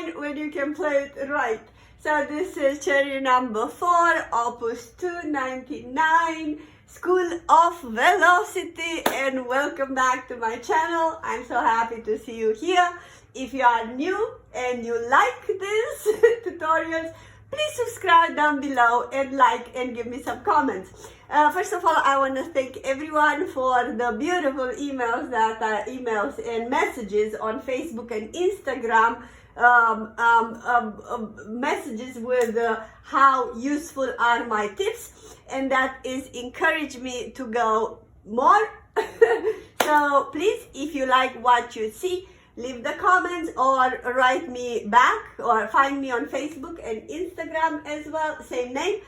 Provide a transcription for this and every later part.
fine when you can play it right. So this is CZERNY number 4, opus 299, School of Velocity, and welcome back to my channel. I'm so happy to see you here. If you are new and you like these tutorials, please subscribe down below and like and give me some comments. First of all, I want to thank everyone for the beautiful emails emails and messages on Facebook and Instagram. Messages with how useful are my tips, and that is encourage me to go more. So please, if you like what you see, leave the comments or write me back, or find me on Facebook and Instagram as well, same name,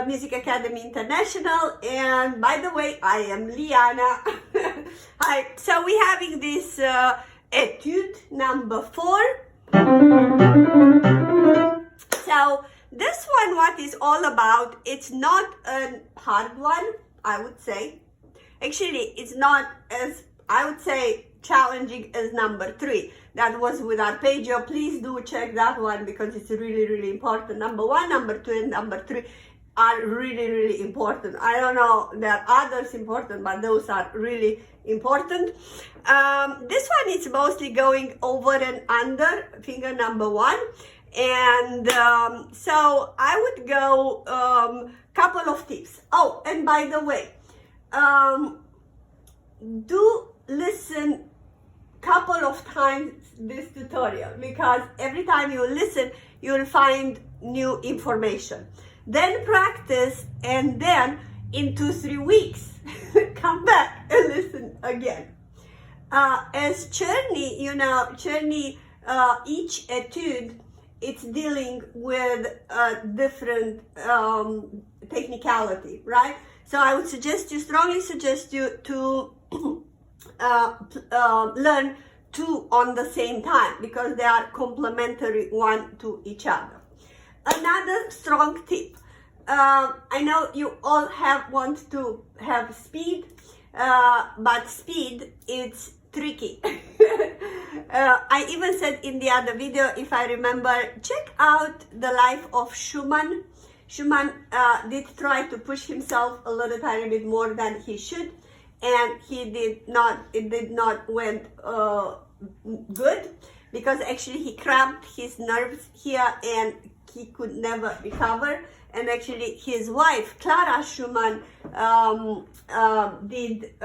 Music Academy International. And by the way, I am Liana. Hi. So we're having this etude number 4. So this one, what is all about, it's not a hard one, I would say. Actually, it's not as, I would say, challenging as number 3. That was with arpeggio. Please do check that one because it's really, really important. Number 1, number 2, and number 3 are really, really important. I don't know, there are others important, but those are really important. This one is mostly going over and under finger number 1. And so I would go couple of tips. Oh, and by the way, do listen couple of times this tutorial, because every time you listen, you'll find new information. Then practice, and then in 2-3 weeks, come back and listen again. As CZERNY, you know, CZERNY, each etude, it's dealing with a different technicality, right? So I would strongly suggest you to learn 2 on the same time, because they are complementary one to each other. Another strong tip. I know you all want to have speed, but speed is tricky. I even said in the other video, if I remember, check out the life of Schumann. Schumann did try to push himself a little tiny bit more than he should, and it did not went good, because actually he cramped his nerves here and he could never recover. And actually his wife, Clara Schumann, did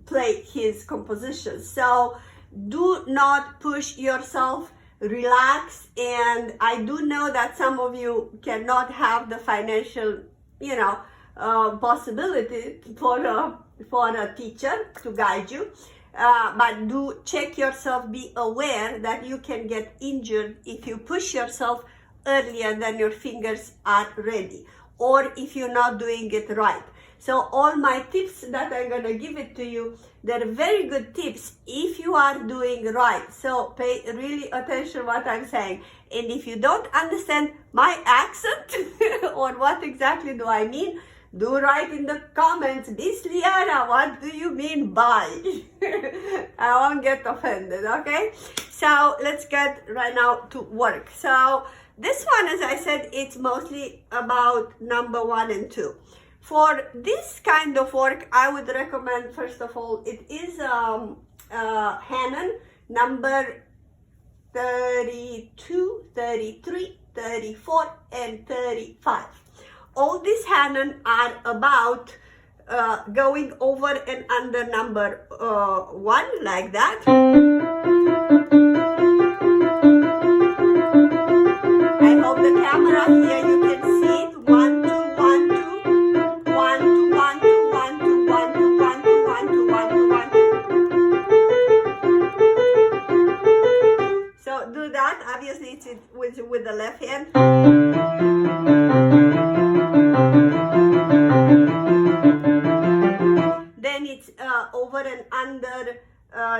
play his compositions. So do not push yourself, relax. And I do know that some of you cannot have the financial, you know, possibility for a teacher to guide you. But do check yourself, be aware that you can get injured if you push yourself earlier than your fingers are ready, or if you're not doing it right. So all my tips that I'm gonna give it to you, they're very good tips if you are doing right. So pay really attention what I'm saying. And if you don't understand my accent or what exactly do I mean, do write in the comments, Miss Liana, what do you mean by? I won't get offended, okay? So let's get right now to work. So this one, as I said, it's mostly about number 1 and 2. For this kind of work, I would recommend, first of all, it is Hanon number 32, 33, 34, and 35. All these Hanon are about going over and under number 1, like that. I hope the camera here, you can see it. 1, 2, 1, 2, 1, 2, 1, 2, 1, 2, 1, 2, 1, 2, 1, 2, 1, 2, 1, 2. So do that. Obviously, it's with the left hand. Then it's over and under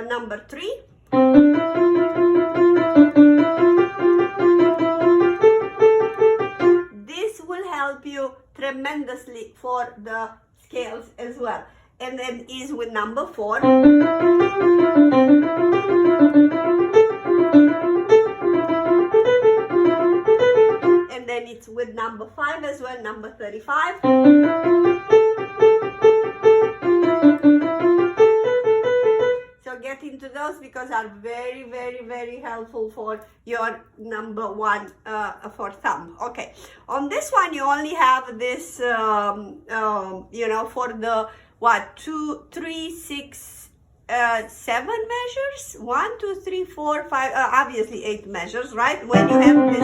number 3. This will help you tremendously for the scales as well. And then is with number 4. number 5 as well, number 35. So get into those because are very, very, very helpful for your number 1 for thumb. Okay, on this one you only have this, you know, for the what, 2, 3, 6, 7 measures, 1, 2, 3, 4, 5, obviously 8 measures, right? When you have this,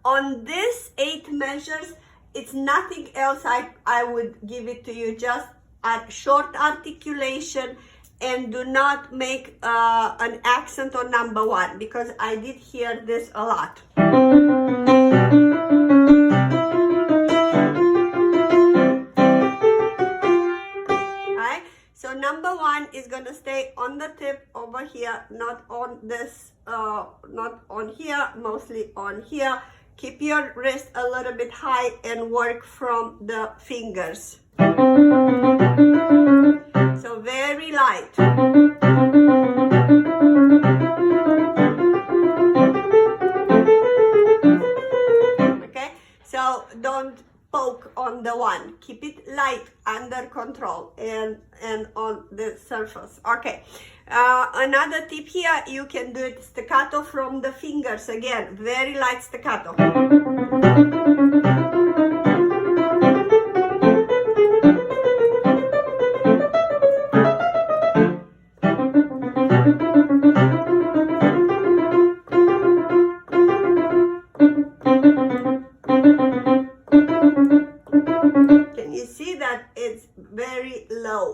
on this 8 measures, it's nothing else. I would give it to you, just a short articulation, and do not make an accent on number 1, because I did hear this a lot. So number 1 is going to stay on the tip over here, not on this, not on here, mostly on here. Keep your wrist a little bit high and work from the fingers. So very light. Okay, so don't poke on the 1. Keep it light, under control, and on the surface. Okay, another tip here, you can do it staccato from the fingers. Again, very light staccato.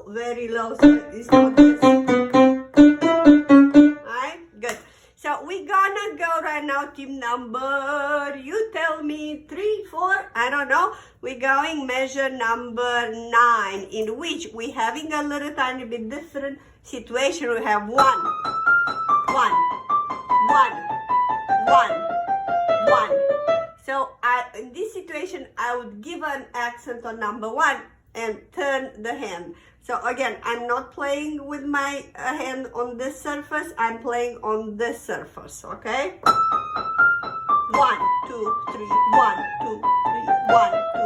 Very low, so it's not this. Alright, good. So we're gonna go right now, team number, you tell me, 3, 4, I don't know. We're going measure number 9, in which we're having a little tiny bit different situation. We have 1, 1, 1, 1, 1. So in this situation, I would give an accent on number 1 and turn the hand. So again, I'm not playing with my hand on this surface, I'm playing on this surface, okay? 1, 2, 3, 1, 2, 3, 1, 2,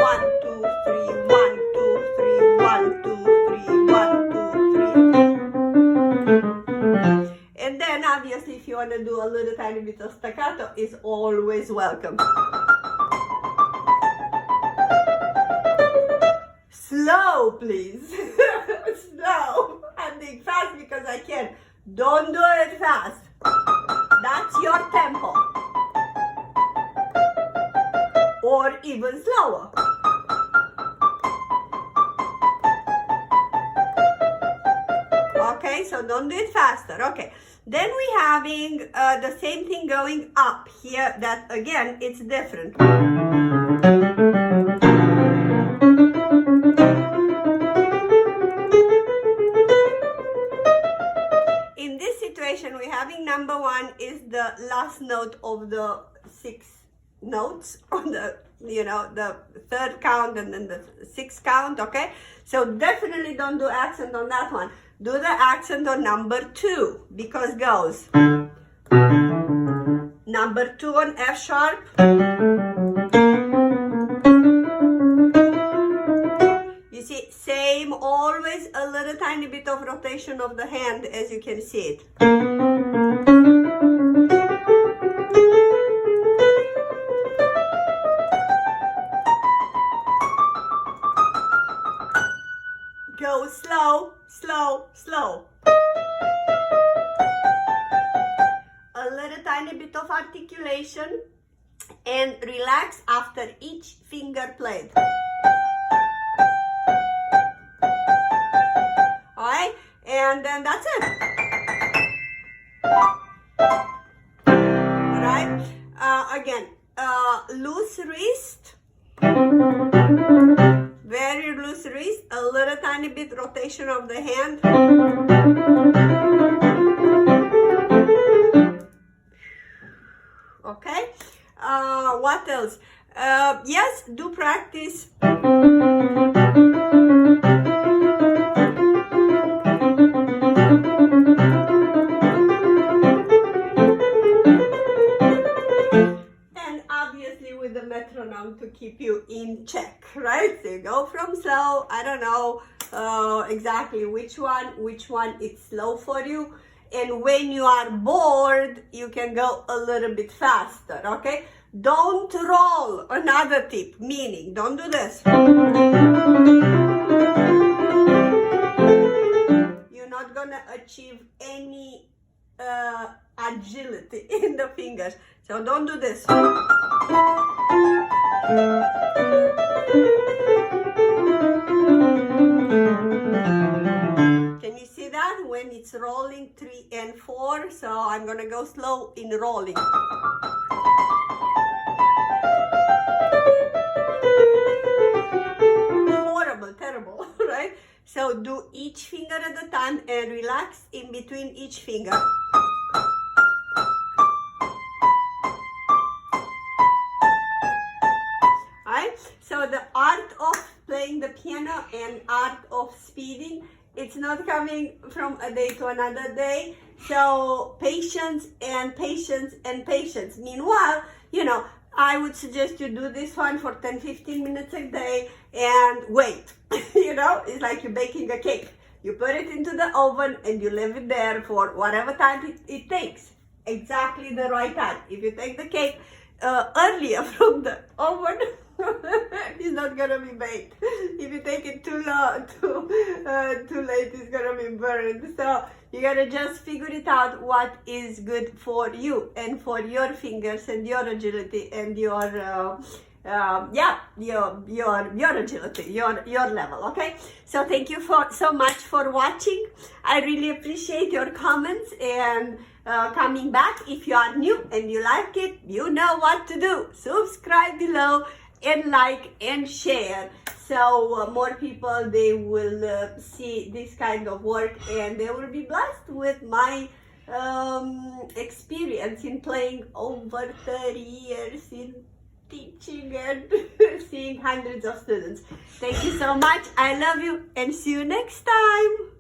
1, 2, 3, 1, 2, 3, 1, 2, 3, 1, 2, 3. And then obviously if you want to do a little tiny bit of staccato, is always welcome. Slow, please. Slow. I'm doing fast because I can. Don't do it fast. That's your tempo. Or even slower. Okay, so don't do it faster. Okay. Then we're having the same thing going up here. That again, it's different. We're having number 1 is the last note of the 6 notes on the, you know, the 3rd count and then the 6th count. Okay, so definitely don't do accent on that one. Do the accent on number 2, because goes number 2 on F sharp, you see, same, always a little tiny bit of rotation of the hand, as you can see it. Go slow, slow, slow. A little tiny bit of articulation and relax after each finger played. Alright, and then that's it. Alright, again, loose wrist. Very loose wrist, a little tiny bit rotation of the hand. Okay, what else? Yes, do practice. slow. I don't know exactly which one is slow for you. And when you are bored, you can go a little bit faster, okay? Don't roll, another tip, meaning don't do this. You're not gonna achieve any agility in the fingers. So don't do this. Can you see that when it's rolling 3 and 4? So I'm gonna go slow in rolling. Horrible, terrible, right? So do each finger at a time and relax in between each finger. Alright, so the art of playing the piano and art of speeding, it's not coming from a day to another day. So patience and patience and patience. Meanwhile, you know, I would suggest you do this one for 10-15 minutes a day and wait. You know, it's like you're baking a cake. You put it into the oven and you leave it there for whatever time it takes. Exactly the right time. If you take the cake earlier from the oven, it's not gonna be baked. If you take it too late, it's gonna be burned. So you gotta just figure it out what is good for you and for your fingers and your agility and your agility, your level. Okay. So thank you so much for watching. I really appreciate your comments and coming back. If you are new and you like it, you know what to do. Subscribe below and like and share, so more people, they will see this kind of work and they will be blessed with my experience in playing over 30 years in teaching and seeing hundreds of students. Thank you so much. I love you and see you next time.